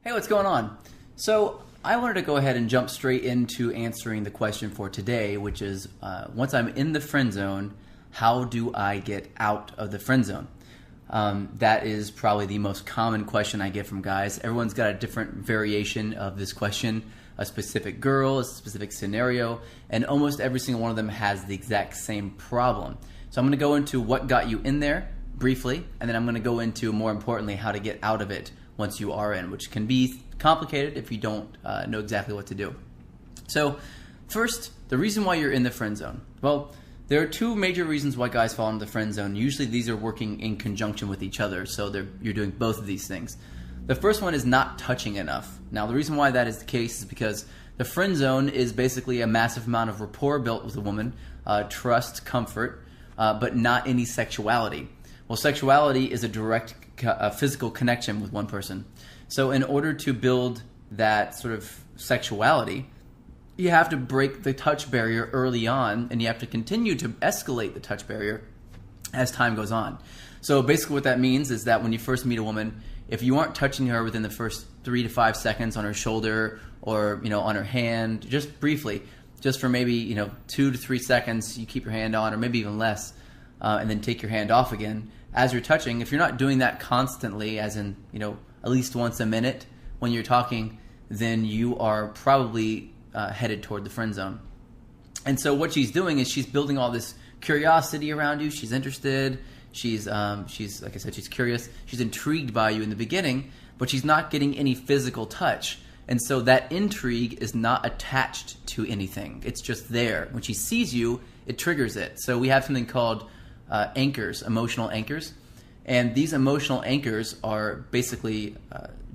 Hey, what's going on? So I wanted to go ahead and jump straight into answering the question for today, which is once I'm in the friend zone, how do I get out of the friend zone? That is probably the most common question I get from guys. Everyone's got a different variation of this question, a specific girl, a specific scenario, and almost every single one of them has the exact same problem. So I'm going to go into what got you in there briefly, and then I'm going to go into, more importantly, how to get out of it once you are in, which can be complicated if you don't know exactly what to do. So first, the reason why you're in the friend zone. Well, there are two major reasons why guys fall into the friend zone. Usually these are working in conjunction with each other, so you're doing both of these things. The first one is not touching enough. Now, the reason why that is the case is because the friend zone is basically a massive amount of rapport built with a woman, trust, comfort, but not any sexuality. Well, sexuality is a direct physical connection with one person. So in order to build that sort of sexuality, you have to break the touch barrier early on, and you have to continue to escalate the touch barrier as time goes on. So basically what that means is that when you first meet a woman, if you aren't touching her within the first 3 to 5 seconds on her shoulder or on her hand, just briefly, just for maybe 2 to 3 seconds, you keep your hand on, or maybe even less, and then take your hand off again. As you're touching, if you're not doing that constantly, as in at least once a minute when you're talking, then you are probably headed toward the friend zone. And so what she's doing is she's building all this curiosity around you. She's interested. She's like I said, she's curious. She's intrigued by you in the beginning, but she's not getting any physical touch. And so that intrigue is not attached to anything. It's just there. When she sees you, it triggers it. So we have something called anchors, emotional anchors. And these emotional anchors are basically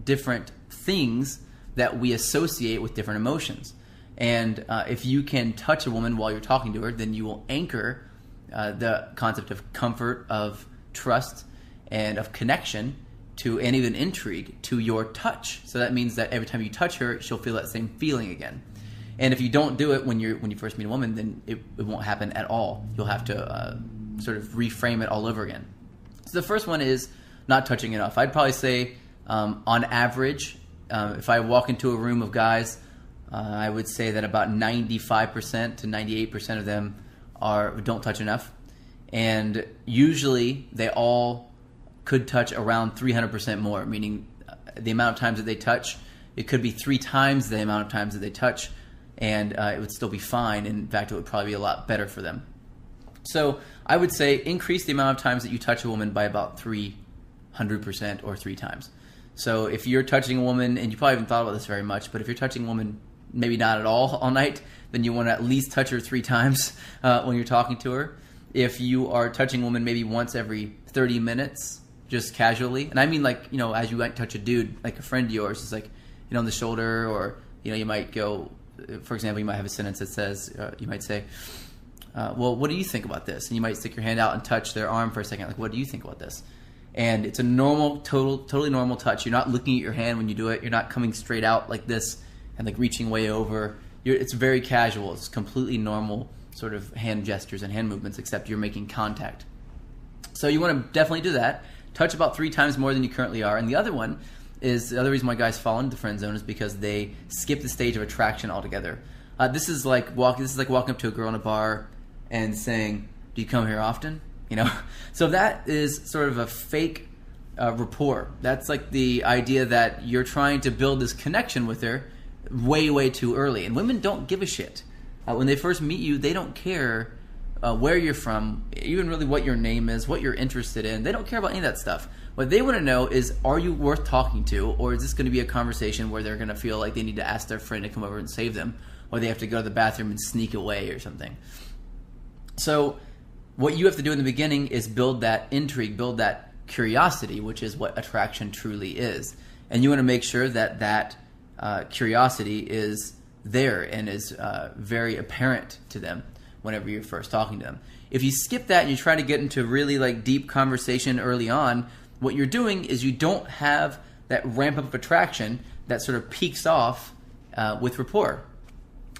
different things that we associate with different emotions. And if you can touch a woman while you're talking to her, then you will anchor the concept of comfort, of trust, and of connection to, and even intrigue, to your touch. So that means that every time you touch her, she'll feel that same feeling again. And if you don't do it when you first meet a woman, then it won't happen at all. You'll have to sort of reframe it all over again. So the first one is not touching enough. I'd probably say on average, if I walk into a room of guys, I would say that about 95% to 98% of them don't touch enough. And usually they all could touch around 300% more, meaning the amount of times that they touch, it could be 3 times the amount of times that they touch, and it would still be fine. In fact, it would probably be a lot better for them. So I would say increase the amount of times that you touch a woman by about 300% or 3 times. So if you're touching a woman, and you probably haven't thought about this very much, but if you're touching a woman maybe not at all night, then you want to at least touch her 3 times when you're talking to her. If you are touching a woman maybe once every 30 minutes, just casually, and I mean as you might touch a dude, like a friend of yours, it's like, on the shoulder, or, you might go, for example, you might have a sentence that says, you might say, well, what do you think about this? And you might stick your hand out and touch their arm for a second, like, what do you think about this? And it's a normal, totally normal touch. You're not looking at your hand when you do it. You're not coming straight out like this and like reaching way over. It's very casual. It's completely normal sort of hand gestures and hand movements, except you're making contact. So you want to definitely do that. Touch about 3 times more than you currently are. And the other one is, the other reason why guys fall into the friend zone is because they skip the stage of attraction altogether. This is like walking up to a girl in a bar and saying, "Do you come here often?" So that is sort of a fake rapport. That's like the idea that you're trying to build this connection with her way too early. And women don't give a shit. When they first meet you, they don't care where you're from, even really what your name is, what you're interested in. They don't care about any of that stuff. What they want to know is, are you worth talking to, or is this going to be a conversation where they're going to feel like they need to ask their friend to come over and save them, or they have to go to the bathroom and sneak away or something. So what you have to do in the beginning is build that intrigue, build that curiosity, which is what attraction truly is. And you want to make sure that curiosity is there and is very apparent to them whenever you're first talking to them. If you skip that and you try to get into really deep conversation early on, what you're doing is you don't have that ramp up of attraction that sort of peaks off with rapport.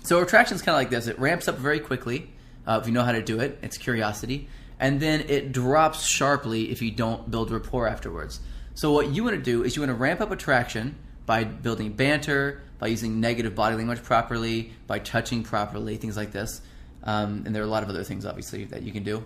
So attraction is kind of like this. It ramps up very quickly if you know how to do it. It's curiosity. And then it drops sharply if you don't build rapport afterwards. So what you want to do is you want to ramp up attraction by building banter, by using negative body language properly, by touching properly, things like this. And there are a lot of other things, obviously, that you can do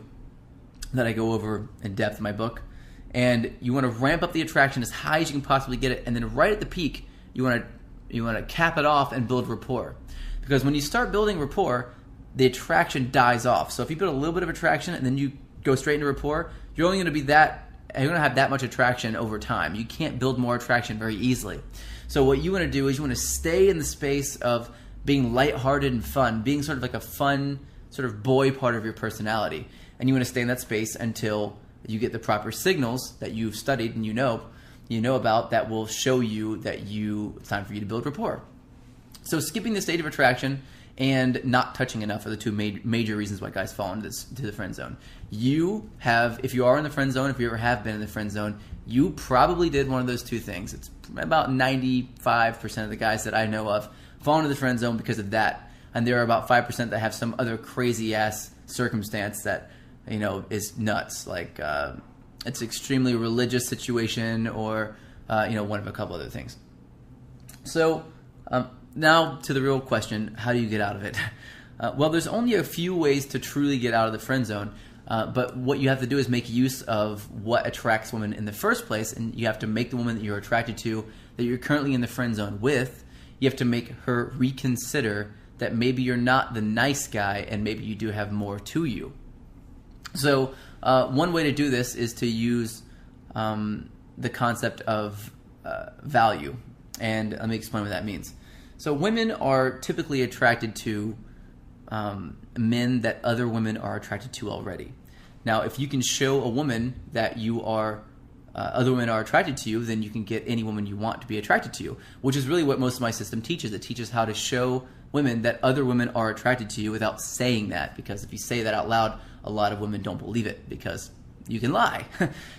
that I go over in depth in my book. And you want to ramp up the attraction as high as you can possibly get it, and then right at the peak, you want to cap it off and build rapport. Because when you start building rapport, the attraction dies off. So if you build a little bit of attraction and then you go straight into rapport, you're only going to have that much attraction over time. You can't build more attraction very easily. So what you want to do is you want to stay in the space of being lighthearted and fun, being sort of like a fun sort of boy part of your personality. And you want to stay in that space until you get the proper signals that you've studied and you know about that will show you that it's time for you to build rapport. So skipping the state of attraction and not touching enough are the two major reasons why guys fall into the friend zone. If you are in the friend zone, if you ever have been in the friend zone, you probably did one of those two things. It's about 95% of the guys that I know of fall into the friend zone because of that. And there are about 5% that have some other crazy ass circumstance that is nuts. Like it's extremely religious situation or one of a couple other things. So now to the real question, how do you get out of it? Well, there's only a few ways to truly get out of the friend zone. But what you have to do is make use of what attracts women in the first place, and you have to make the woman that you're attracted to, that you're currently in the friend zone with, you have to make her reconsider that maybe you're not the nice guy and maybe you do have more to you. So one way to do this is to use the concept of value, and let me explain what that means. So women are typically attracted to men that other women are attracted to already. Now, if you can show a woman that other women are attracted to you, then you can get any woman you want to be attracted to you, which is really what most of my system teaches. It teaches how to show women that other women are attracted to you without saying that, because if you say that out loud, a lot of women don't believe it because you can lie.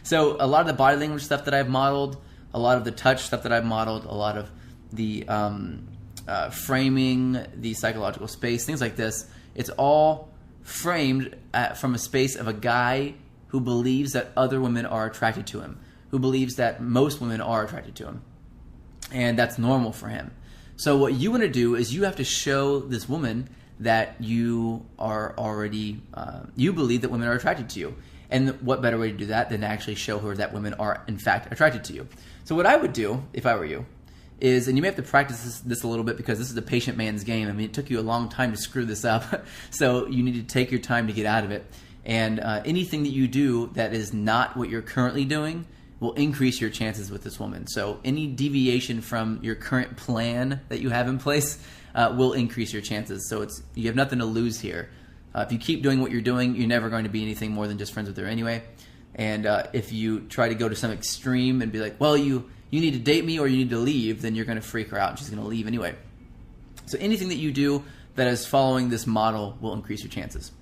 So a lot of the body language stuff that I've modeled, a lot of the touch stuff that I've modeled, a lot of the framing, the psychological space, things like this, it's all framed from a space of a guy who believes that other women are attracted to him, who believes that most women are attracted to him, and that's normal for him. So what you want to do is you have to show this woman that you are already, you believe that women are attracted to you. And what better way to do that than to actually show her that women are in fact attracted to you. So what I would do if I were you is, and you may have to practice this a little bit because this is a patient man's game. I mean, it took you a long time to screw this up, so you need to take your time to get out of it. And anything that you do that is not what you're currently doing will increase your chances with this woman. So any deviation from your current plan that you have in place will increase your chances. So you have nothing to lose here. If you keep doing what you're doing, you're never going to be anything more than just friends with her anyway. And if you try to go to some extreme and be like, well, you need to date me or you need to leave, then you're going to freak her out and she's going to leave anyway. So anything that you do that is following this model will increase your chances.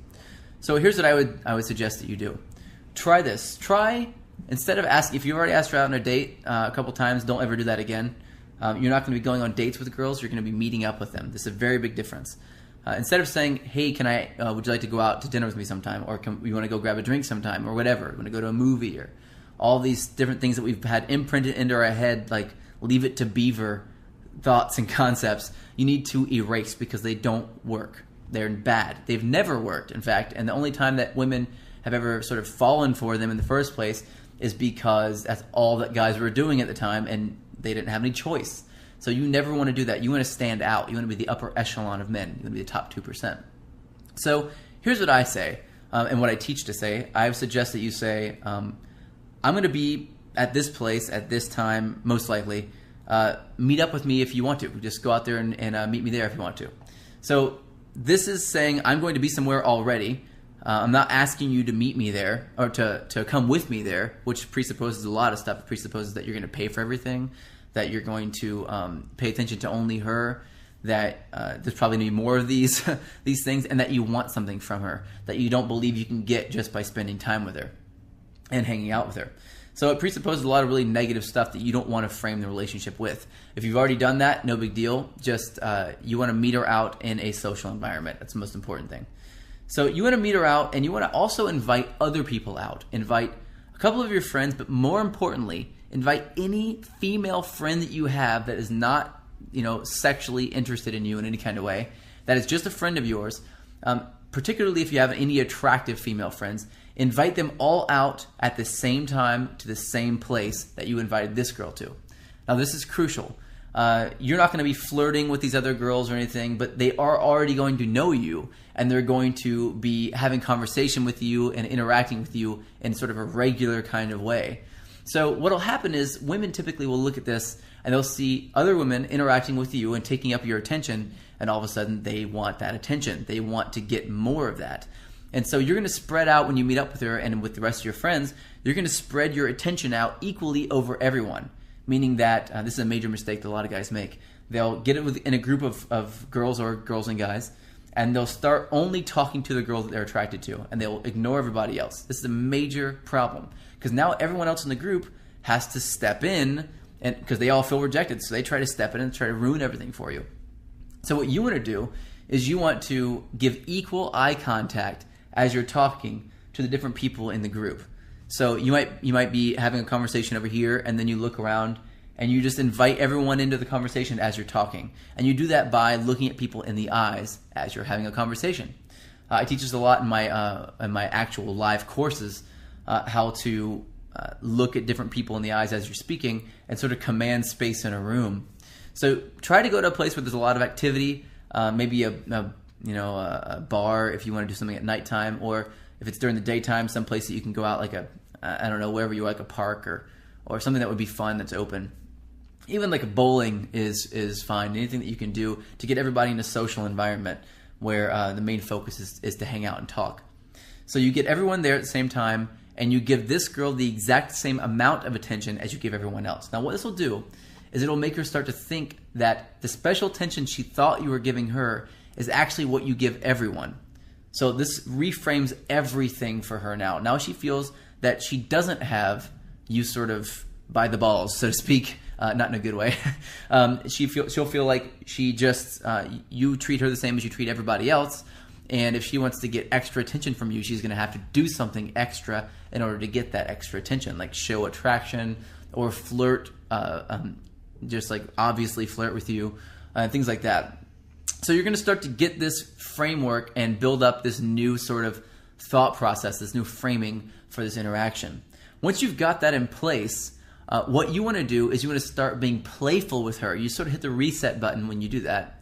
So here's what I would suggest that you do. Try this. Instead of asking, if you already asked her out on a date a couple times, don't ever do that again. You're not going to be going on dates with girls. You're going to be meeting up with them. This is a very big difference. Instead of saying, hey, would you like to go out to dinner with me sometime? Or you want to go grab a drink sometime? Or whatever. You want to go to a movie? Or all these different things that we've had imprinted into our head, like leave it to beaver thoughts and concepts, you need to erase because they don't work. They're bad. They've never worked, in fact. And the only time that women have ever sort of fallen for them in the first place is because that's all that guys were doing at the time and they didn't have any choice. So you never want to do that. You want to stand out. You want to be the upper echelon of men. You want to be the top 2%. So here's what I say, and what I teach to say. I suggest that you say, I'm going to be at this place at this time, most likely. Meet up with me if you want to. Just go out there and meet me there if you want to. So this is saying I'm going to be somewhere already. I'm not asking you to meet me there or to come with me there, which presupposes a lot of stuff. It presupposes that you're going to pay for everything, that you're going to pay attention to only her, that there's probably going to be more of these things, and that you want something from her that you don't believe you can get just by spending time with her and hanging out with her. So it presupposes a lot of really negative stuff that you don't want to frame the relationship with. If you've already done that, no big deal. Just you want to meet her out in a social environment. That's the most important thing. So you want to meet her out, and you want to also invite other people out. Invite a couple of your friends, but more importantly, invite any female friend that you have that is not, sexually interested in you in any kind of way, that is just a friend of yours, particularly if you have any attractive female friends, invite them all out at the same time to the same place that you invited this girl to. Now, this is crucial. You're not going to be flirting with these other girls or anything, but they are already going to know you, and they're going to be having conversation with you and interacting with you in sort of a regular kind of way. So what will happen is women typically will look at this and they'll see other women interacting with you and taking up your attention, and all of a sudden they want that attention. They want to get more of that. And so you're going to spread out when you meet up with her and with the rest of your friends, you're going to spread your attention out equally over everyone, meaning that this is a major mistake that a lot of guys make. They'll get it in a group of girls or girls and guys, and they'll start only talking to the girls that they're attracted to, and they'll ignore everybody else. This is a major problem because now everyone else in the group has to step in, and because they all feel rejected, so they try to step in and try to ruin everything for you. So what you want to do is you want to give equal eye contact as you're talking to the different people in the group. So you might be having a conversation over here, and then you look around and you just invite everyone into the conversation as you're talking. And you do that by looking at people in the eyes as you're having a conversation. I teach this a lot in my actual live courses, how to look at different people in the eyes as you're speaking and sort of command space in a room. So try to go to a place where there's a lot of activity, maybe a bar if you want to do something at nighttime, or if it's during the daytime, some place that you can go out, like wherever you like, a park or something that would be fun that's open. Even like a bowling is fine. Anything that you can do to get everybody in a social environment where the main focus is to hang out and talk. So you get everyone there at the same time, and you give this girl the exact same amount of attention as you give everyone else. Now what this will do is it'll make her start to think that the special attention she thought you were giving her is actually what you give everyone. So this reframes everything for her now. Now she feels that she doesn't have you sort of by the balls, so to speak, not in a good way. She'll feel like she just, you treat her the same as you treat everybody else, and if she wants to get extra attention from you, she's going to have to do something extra in order to get that extra attention, like show attraction or flirt, just like obviously flirt with you, things like that. So you're going to start to get this framework and build up this new sort of thought process, this new framing for this interaction. Once you've got that in place, what you want to do is you want to start being playful with her. You sort of hit the reset button when you do that.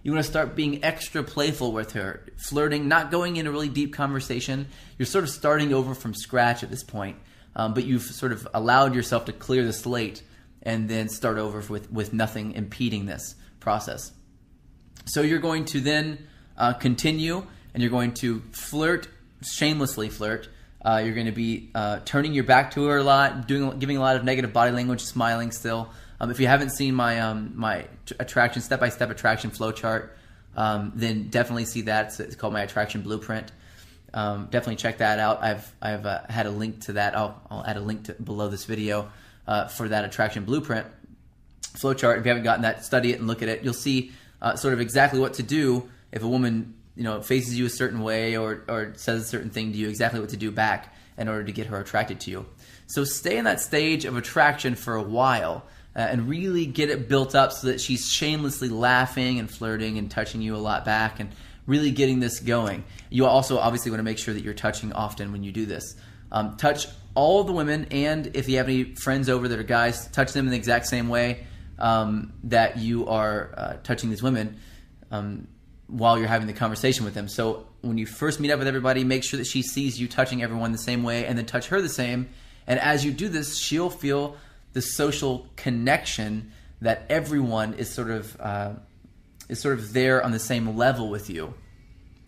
You want to start being extra playful with her, flirting, not going in a really deep conversation. You're sort of starting over from scratch at this point, but you've sort of allowed yourself to clear the slate and then start over with nothing impeding this process. So you're going to then continue, and you're going to flirt, shamelessly flirt. You're going to be turning your back to her a lot, giving a lot of negative body language, smiling still. If you haven't seen my attraction step-by-step attraction flowchart, then definitely see that. It's called my attraction blueprint. Definitely check that out. I've had a link to that. I'll add a link below this video for that attraction blueprint flowchart. If you haven't gotten that, study it and look at it. You'll see sort of exactly what to do if a woman faces you a certain way or says a certain thing to you, exactly what to do back in order to get her attracted to you. So stay in that stage of attraction for a while and really get it built up so that she's shamelessly laughing and flirting and touching you a lot back and really getting this going. You also obviously want to make sure that you're touching often when you do this. Touch all the women, and if you have any friends over that are guys, touch them in the exact same way that you are touching these women while you're having the conversation with them. So when you first meet up with everybody, make sure that she sees you touching everyone the same way, and then touch her the same. And as you do this, she'll feel the social connection that everyone is sort of there on the same level with you.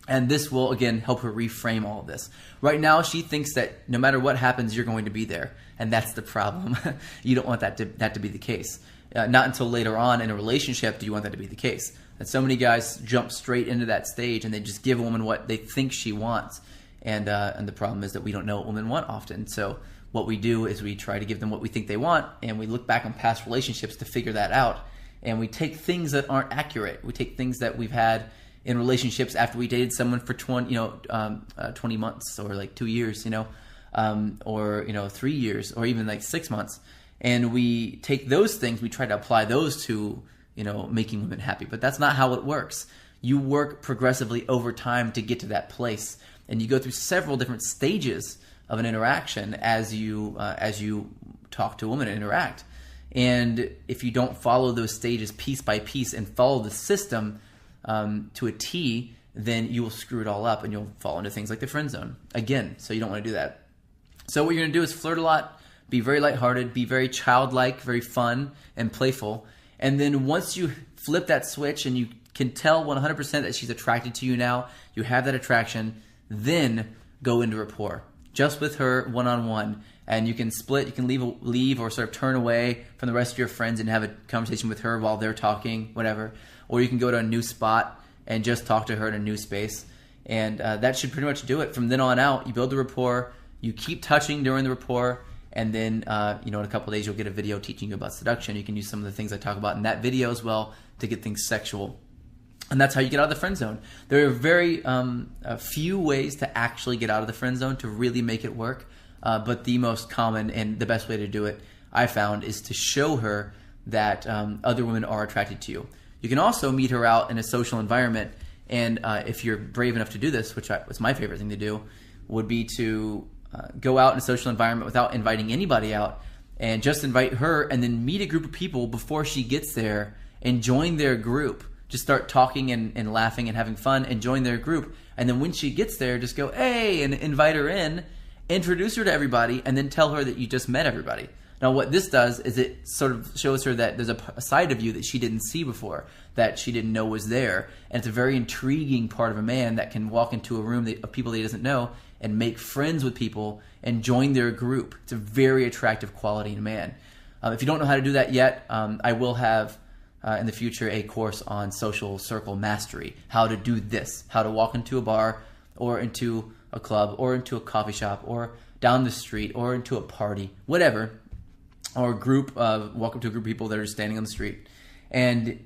And this will, again, help her reframe all of this. Right now, she thinks that no matter what happens, you're going to be there. And that's the problem. You don't want that to be the case. Not until later on in a relationship do you want that to be the case. And so many guys jump straight into that stage and they just give a woman what they think she wants. And the problem is that we don't know what women want often. So what we do is we try to give them what we think they want, and we look back on past relationships to figure that out. And we take things that aren't accurate. We take things that we've had in relationships after we dated someone for 20 months or like 2 years, or 3 years or even like 6 months. and we take those things, we try to apply those to, making women happy. But that's not how it works. You work progressively over time to get to that place, and you go through several different stages of an interaction as you talk to a woman and interact. And if you don't follow those stages piece by piece and follow the system to a T, then you will screw it all up and you'll fall into things like the friend zone again. So you don't want to do that. So what you're going to do is flirt a lot, be very lighthearted, be very childlike, very fun and playful. And then once you flip that switch and you can tell 100% that she's attracted to you now, you have that attraction, then go into rapport just with her one-on-one. And you can split, you can leave or sort of turn away from the rest of your friends and have a conversation with her while they're talking, whatever. Or you can go to a new spot and just talk to her in a new space. And that should pretty much do it. From then on out, you build the rapport, you keep touching during the rapport, and then in a couple of days you'll get a video teaching you about seduction. You can use some of the things I talk about in that video as well to get things sexual. And that's how you get out of the friend zone. There are very few ways to actually get out of the friend zone to really make it work. But the most common and the best way to do it, I found, is to show her that other women are attracted to you. You can also meet her out in a social environment, and if you're brave enough to do this, which was my favorite thing to do, would be to go out in a social environment without inviting anybody out and just invite her and then meet a group of people before she gets there and join their group. Just start talking and laughing and having fun and join their group. And then when she gets there, just go, hey, and invite her in, introduce her to everybody, and then tell her that you just met everybody. Now what this does is it sort of shows her that there's a side of you that she didn't see before, that she didn't know was there. And it's a very intriguing part of a man that can walk into a room of people that he doesn't know and make friends with people and join their group. It's a very attractive quality in a man. If you don't know how to do that yet, I will have in the future a course on social circle mastery, how to do this, how to walk into a bar or into a club or into a coffee shop or down the street or into a party, whatever, or a group, walk up to a group of people that are standing on the street and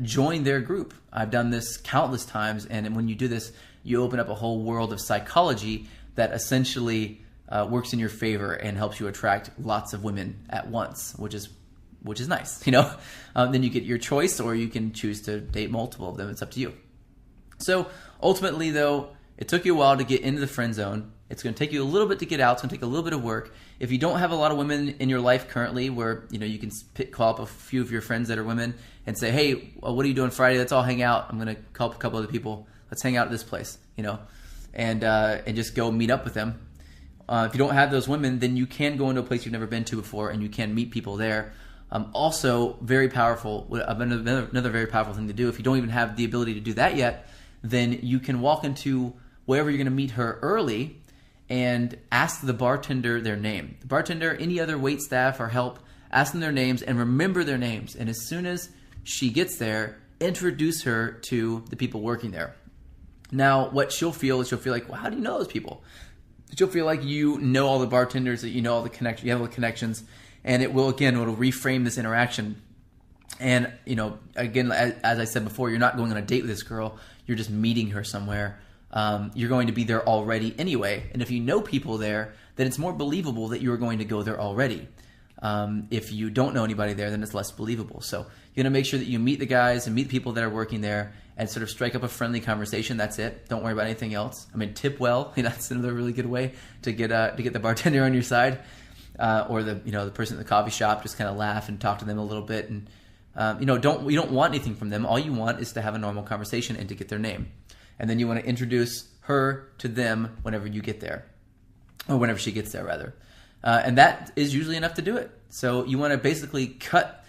join their group. I've done this countless times, and when you do this, you open up a whole world of psychology that essentially works in your favor and helps you attract lots of women at once, which is nice, Then you get your choice, or you can choose to date multiple of them. It's up to you. So ultimately, though, it took you a while to get into the friend zone. It's going to take you a little bit to get out. It's going to take a little bit of work. If you don't have a lot of women in your life currently where, you can call up a few of your friends that are women and say, hey, what are you doing Friday? Let's all hang out. I'm going to call up a couple other people. Let's hang out at this place, and just go meet up with them. If you don't have those women, then you can go into a place you've never been to before and you can meet people there. Also, very powerful, another very powerful thing to do. If you don't even have the ability to do that yet, then you can walk into wherever you're going to meet her early and ask the bartender their name. The bartender, any other wait staff or help, ask them their names and remember their names. And as soon as she gets there, introduce her to the people working there. Now, what she'll feel is like, well, how do you know those people? She'll feel like you know all the bartenders, that you know all the connections, you have all the connections, and it'll reframe this interaction. And, again, as I said before, you're not going on a date with this girl. You're just meeting her somewhere. You're going to be there already anyway. And if you know people there, then it's more believable that you're going to go there already. If you don't know anybody there, then it's less believable. So you're going to make sure that you meet the guys and meet people that are working there and sort of strike up a friendly conversation. That's it. Don't worry about anything else. Tip well. That's another really good way to get the bartender on your side, or the person at the coffee shop. Just kind of laugh and talk to them a little bit, and you don't want anything from them. All you want is to have a normal conversation and to get their name, and then you want to introduce her to them whenever you get there, or whenever she gets there rather, and that is usually enough to do it. So you want to basically cut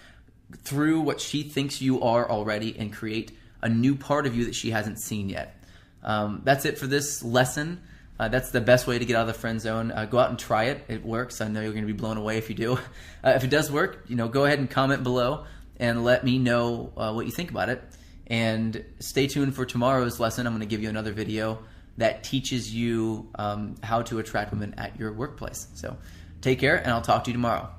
through what she thinks you are already and create a new part of you that she hasn't seen yet. That's it for this lesson. That's the best way to get out of the friend zone. Go out and try it. It works. I know you're going to be blown away if you do. If it does work, go ahead and comment below and let me know what you think about it. And stay tuned for tomorrow's lesson. I'm going to give you another video that teaches you how to attract women at your workplace. So take care, and I'll talk to you tomorrow.